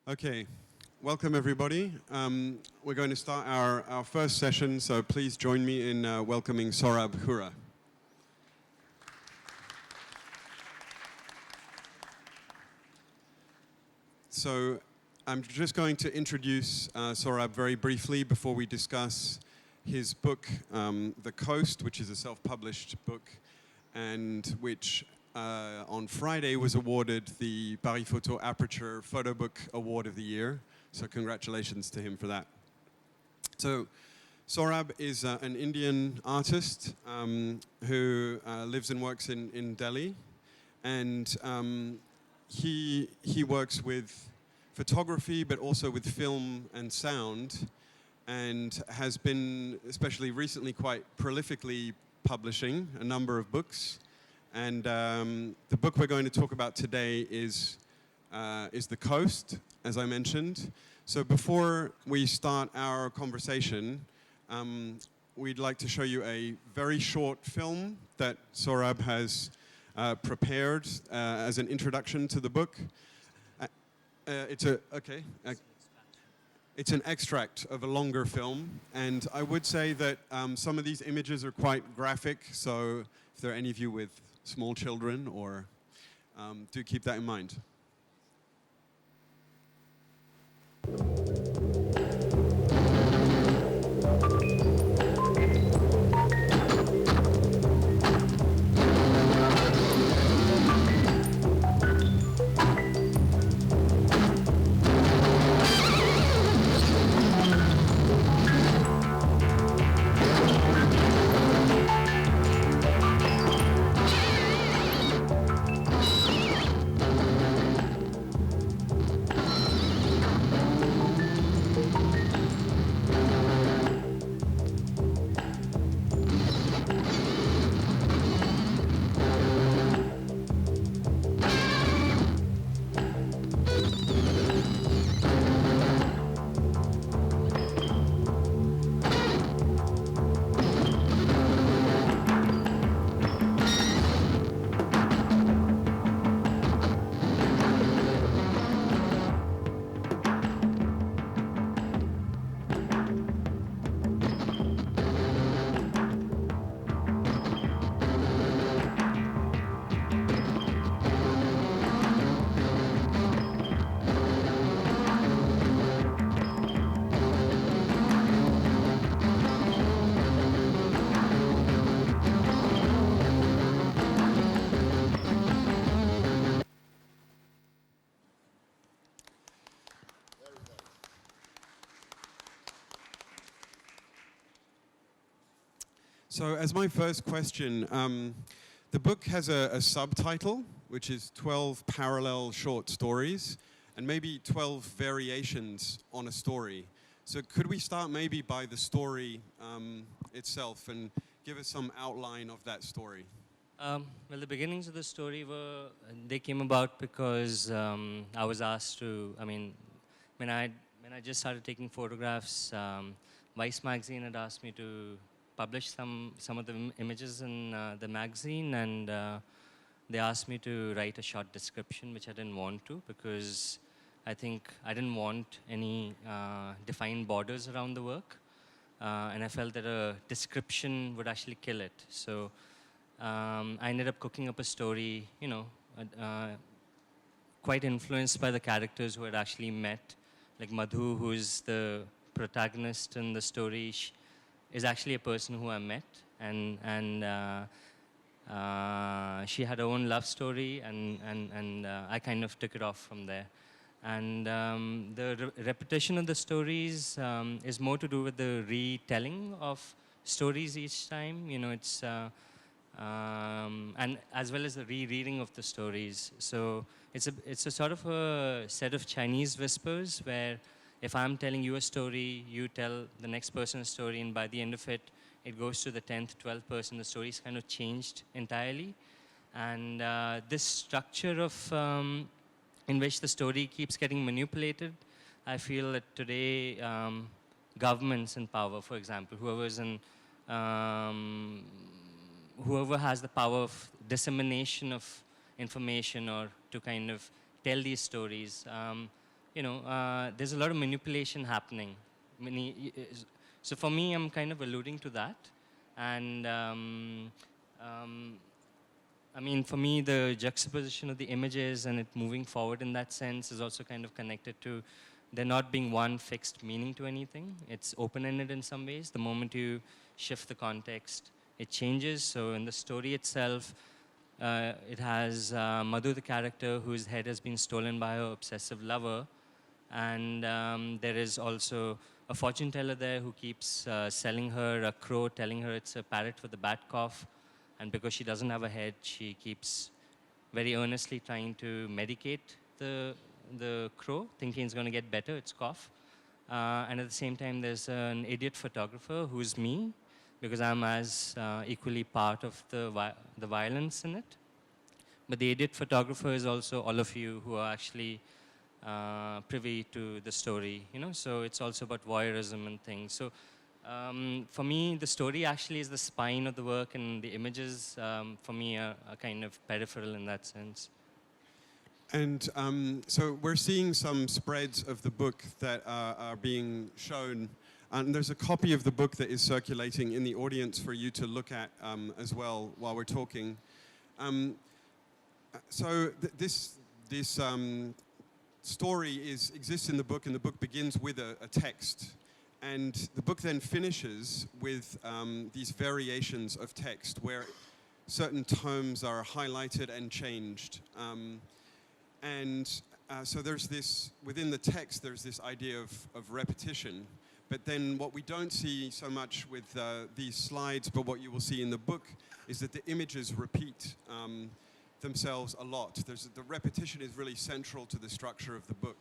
Okay, welcome everybody. We're going to start our first session, so please join me in welcoming Sohrab Hura. So I'm just going to introduce Sohrab very briefly before we discuss his book, The Coast, which is a self-published book, and which on Friday was awarded the Paris Photo Aperture Photo Book Award of the Year. So congratulations to him for that. So Sohrab is an Indian artist who lives and works in Delhi. And he works with photography, but also with film and sound, and has been, especially recently, quite prolifically publishing a number of books. And the book we're going to talk about today is The Coast, as I mentioned. So before we start our conversation, we'd like to show you a very short film that Sohrab has prepared as an introduction to the book. It's an extract of a longer film, and I would say that some of these images are quite graphic, so if there are any of you with small children, or do keep that in mind. So as my first question, the book has a subtitle, which is 12 parallel short stories, and maybe 12 variations on a story. So could we start maybe by the story itself and give us some outline of that story? Well, the beginnings of the story they came about because I was asked to, when I just started taking photographs, Vice magazine had asked me to publish some of the images in the magazine, and they asked me to write a short description, which I didn't want to, because I think I didn't want any defined borders around the work, and I felt that a description would actually kill it. So I ended up cooking up a story, quite influenced by the characters who had actually met, like Madhu, who is the protagonist in the story, is actually a person who I met, and she had her own love story, and I kind of took it off from there. And the repetition of the stories is more to do with the retelling of stories each time. It's and as well as the rereading of the stories. So it's a sort of a set of Chinese whispers where, if I'm telling you a story, you tell the next person a story, and by the end of it, it goes to the 10th, 12th person. The story's kind of changed entirely. And this structure of in which the story keeps getting manipulated, I feel that today governments in power, for example, whoever has the power of dissemination of information or to kind of tell these stories, there's a lot of manipulation happening. So for me, I'm kind of alluding to that. And I mean, for me, the juxtaposition of the images and it moving forward in that sense is also kind of connected to there not being one fixed meaning to anything. It's open-ended in some ways. The moment you shift the context, it changes. So in the story itself, it has Madhu, the character, whose head has been stolen by her obsessive lover. And there is also a fortune teller there who keeps selling her a crow, telling her it's a parrot with a bad cough. And because she doesn't have a head, she keeps very earnestly trying to medicate the crow, thinking it's going to get better, its cough. And at the same time, there's an idiot photographer who's me, because I'm as equally part of the violence in it. But the idiot photographer is also all of you who are actually privy to the story, so it's also about voyeurism and things. So for me, the story actually is the spine of the work, and the images, for me, are kind of peripheral in that sense. And so we're seeing some spreads of the book that are being shown. And there's a copy of the book that is circulating in the audience for you to look at as well while we're talking. So this story exists in the book, and the book begins with a text. And the book then finishes with these variations of text where certain terms are highlighted and changed. So there's this, within the text, there's this idea of repetition. But then what we don't see so much with these slides, but what you will see in the book, is that the images repeat themselves a lot. The repetition is really central to the structure of the book.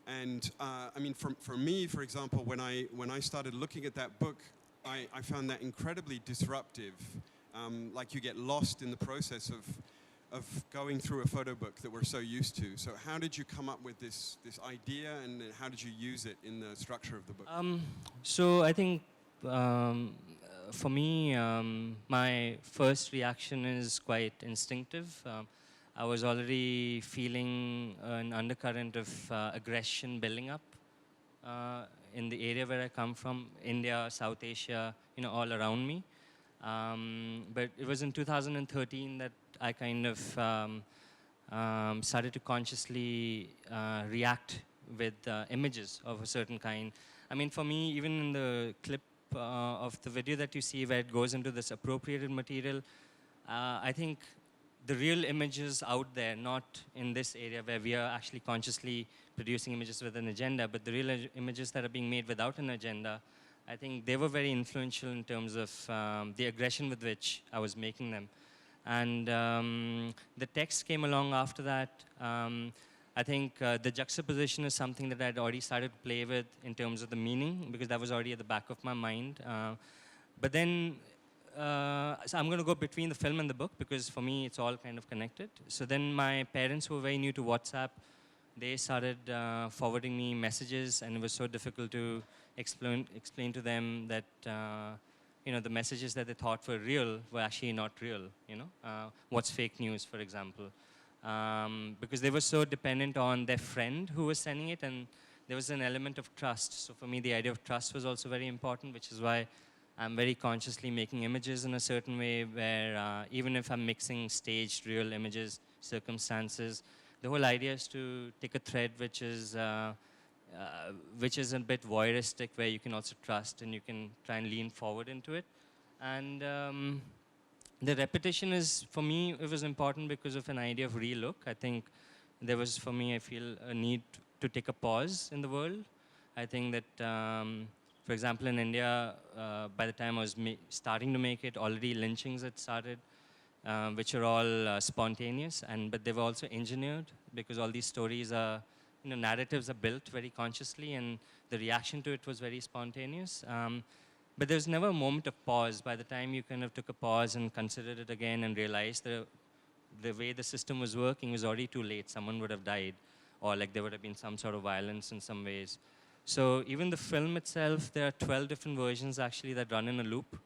And I mean, for me, for example, when I started looking at that book, I found that incredibly disruptive. Like you get lost in the process of going through a photo book that we're so used to. So how did you come up with this idea, and how did you use it in the structure of the book? So I think for me, my first reaction is quite instinctive. I was already feeling an undercurrent of aggression building up in the area where I come from, India, South Asia, all around me. But it was in 2013 that I kind of started to consciously react with images of a certain kind. I mean, for me, even in the clip of the video that you see where it goes into this appropriated material, I think the real images out there, not in this area where we are actually consciously producing images with an agenda, but the real images that are being made without an agenda, I think they were very influential in terms of the aggression with which I was making them. And the text came along after that. I think the juxtaposition is something that I'd already started to play with in terms of the meaning, because that was already at the back of my mind. But then, so I'm going to go between the film and the book, because for me, it's all kind of connected. So then my parents, who were very new to WhatsApp, they started forwarding me messages, and it was so difficult to explain to them that the messages that they thought were real were actually not real. What's fake news, for example, because they were so dependent on their friend who was sending it, and there was an element of trust. So for me, the idea of trust was also very important, which is why I'm very consciously making images in a certain way where even if I'm mixing staged real images, circumstances, the whole idea is to take a thread which is a bit voyeuristic, where you can also trust and you can try and lean forward into it. And the repetition is, for me, it was important because of an idea of relook. I think there was, for me, I feel a need to take a pause in the world. I think that, for example, in India, by the time I was starting to make it, already lynchings had started, which are all spontaneous, but they were also engineered, because all these stories are, narratives are built very consciously, and the reaction to it was very spontaneous. But there's never a moment of pause. By the time you kind of took a pause and considered it again and realized the way the system was working was already too late. Someone would have died, or like there would have been some sort of violence in some ways. So even the film itself, there are 12 different versions actually that run in a loop,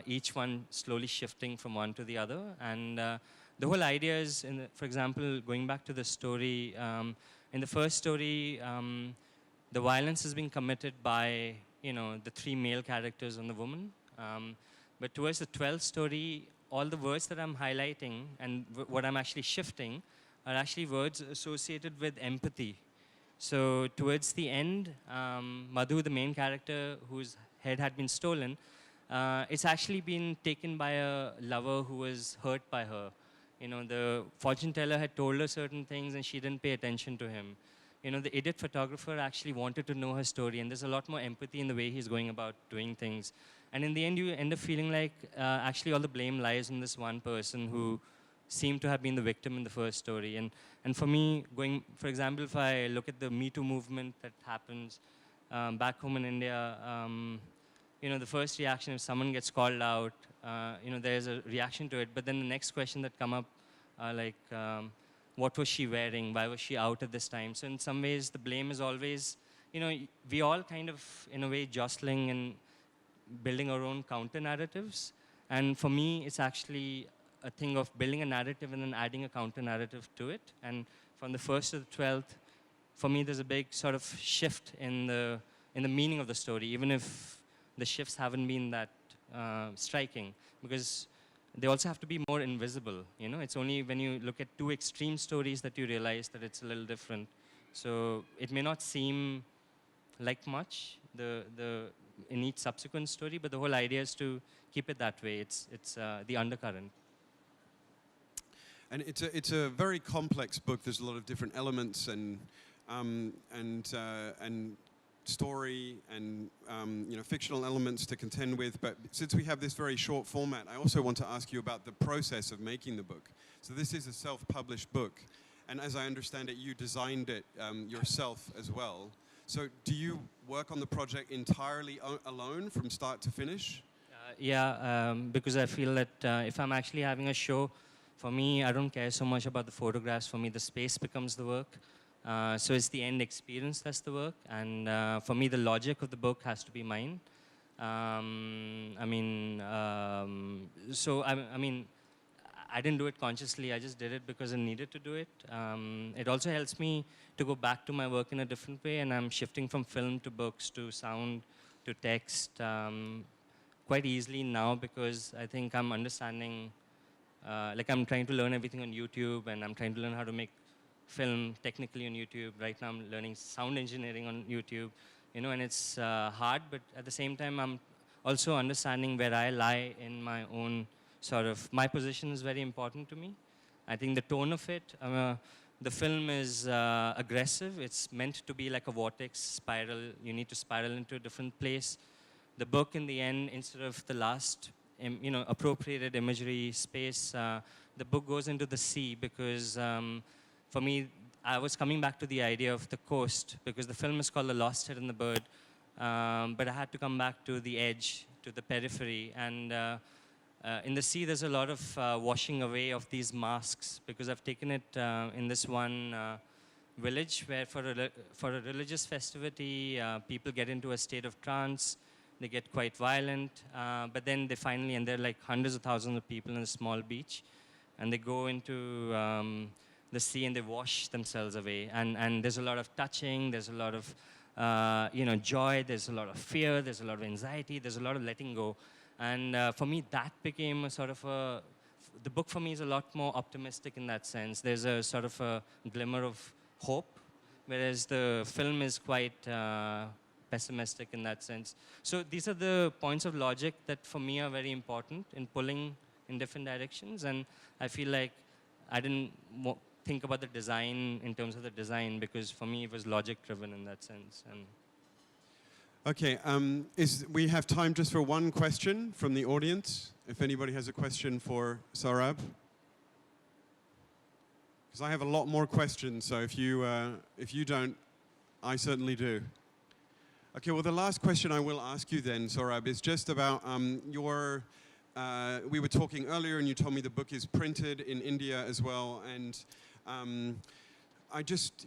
each one slowly shifting from one to the other. And the whole idea is, for example, going back to the story, in the first story, the violence is being committed by, the three male characters and the woman. But towards the 12th story, all the words that I'm highlighting and what I'm actually shifting are actually words associated with empathy. So towards the end, Madhu, the main character whose head had been stolen, it's actually been taken by a lover who was hurt by her. The fortune teller had told her certain things and she didn't pay attention to him. The idiot photographer actually wanted to know her story, and there's a lot more empathy in the way he's going about doing things. And in the end, you end up feeling like actually all the blame lies on this one person who seemed to have been the victim in the first story. And for me, for example, if I look at the Me Too movement that happens back home in India, the first reaction if someone gets called out, there's a reaction to it. But then the next question that come up like, what was she wearing? Why was she out at this time? So in some ways, the blame is always, we all kind of, in a way, jostling and building our own counter narratives. And for me, it's actually a thing of building a narrative and then adding a counter narrative to it. And from the first to the 12th, for me, there's a big sort of shift in the meaning of the story, even if the shifts haven't been that striking, because they also have to be more invisible. It's only when you look at two extreme stories that you realize that it's a little different. So it may not seem like much in each subsequent story, but the whole idea is to keep it that way. It's the undercurrent. And it's a very complex book. There's a lot of different elements and story and fictional elements to contend with. But since we have this very short format, I also want to ask you about the process of making the book. So this is a self-published book, and as I understand it, you designed it yourself as well. So do you work on the project entirely alone from start to finish? Because I feel that if I'm actually having a show, for me, I don't care so much about the photographs. For me, the space becomes the work. So it's the end experience that's the work. And for me, the logic of the book has to be mine. I didn't do it consciously. I just did it because I needed to do it. It also helps me to go back to my work in a different way. And I'm shifting from film to books to sound to text quite easily now, because I think I'm understanding, I'm trying to learn everything on YouTube, and I'm trying to learn how to make film technically on YouTube. Right now I'm learning sound engineering on YouTube, and it's hard, but at the same time I'm also understanding where I lie in my own my position is very important to me. I think the tone of it, the film is aggressive. It's meant to be like a vortex spiral. You need to spiral into a different place. The book in the end, instead of the last appropriated imagery space, the book goes into the sea, because for me, I was coming back to the idea of the coast, because the film is called The Lost Head and the Bird, but I had to come back to the edge, to the periphery. And in the sea, there's a lot of washing away of these masks, because I've taken it in this one village where for a religious festivity, people get into a state of trance. They get quite violent, but then they finally, and there are like hundreds of thousands of people in a small beach, and they go into the sea and they wash themselves away. And there's a lot of touching, there's a lot of joy, there's a lot of fear, there's a lot of anxiety, there's a lot of letting go. And for me, that became a the book for me is a lot more optimistic in that sense. There's a sort of a glimmer of hope, whereas the film is quite pessimistic in that sense. So these are the points of logic that for me are very important in pulling in different directions. And I feel like I didn't think about the design in terms of the design, because for me it was logic driven in that sense. And okay, we have time just for one question from the audience. If anybody has a question for Sohrab. Because I have a lot more questions, so if you don't, I certainly do. Okay, well, the last question I will ask you then, Sohrab, is just about we were talking earlier and you told me the book is printed in India as well, and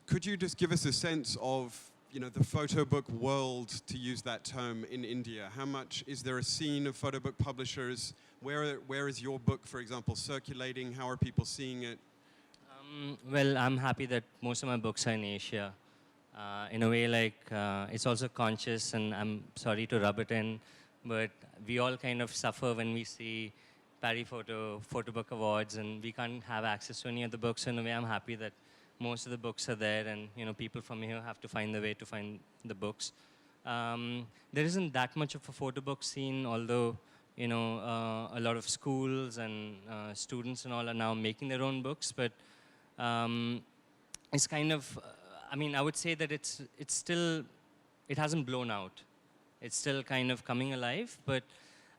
could you just give us a sense of, the photo book world, to use that term, in India? How much, is there a scene of photo book publishers? Where is your book, for example, circulating? How are people seeing it? Well, I'm happy that most of my books are in Asia. In a way, like, it's also conscious, and I'm sorry to rub it in, but we all kind of suffer when we see Photo Book Awards, and we can't have access to any of the books. So in a way, I'm happy that most of the books are there, and people from here have to find the way to find the books. There isn't that much of a photo book scene, although a lot of schools and students and all are now making their own books, but um, it's kind of, I mean, I would say that it's still, it hasn't blown out. It's still kind of coming alive, but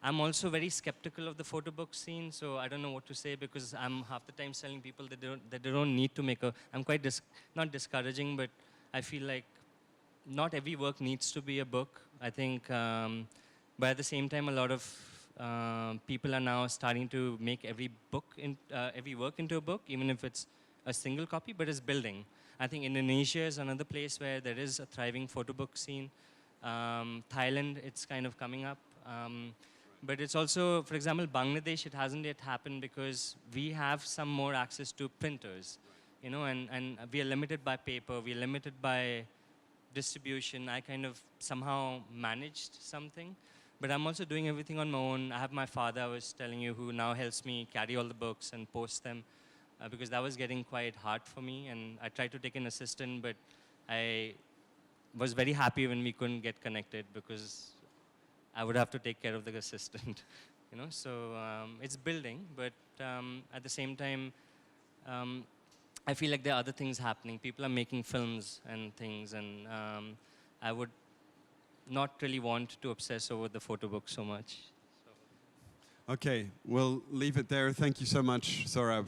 I'm also very skeptical of the photo book scene, so I don't know what to say, because I'm half the time telling people that they don't need to make a, I'm quite, not discouraging, but I feel like not every work needs to be a book. I think, but at the same time, a lot of people are now starting to make every every work into a book, even if it's a single copy, but it's building. I think Indonesia is another place where there is a thriving photo book scene. Thailand, it's kind of coming up. But it's also, for example, Bangladesh, it hasn't yet happened because we have some more access to printers, and we are limited by paper, we are limited by distribution. I kind of somehow managed something, but I'm also doing everything on my own. I have my father, I was telling you, who now helps me carry all the books and post them, because that was getting quite hard for me, and I tried to take an assistant, but I was very happy when we couldn't get connected, because I would have to take care of the assistant, So it's building, but at the same time, I feel like there are other things happening. People are making films and things, and I would not really want to obsess over the photo book so much. Okay, we'll leave it there. Thank you so much, Sohrab.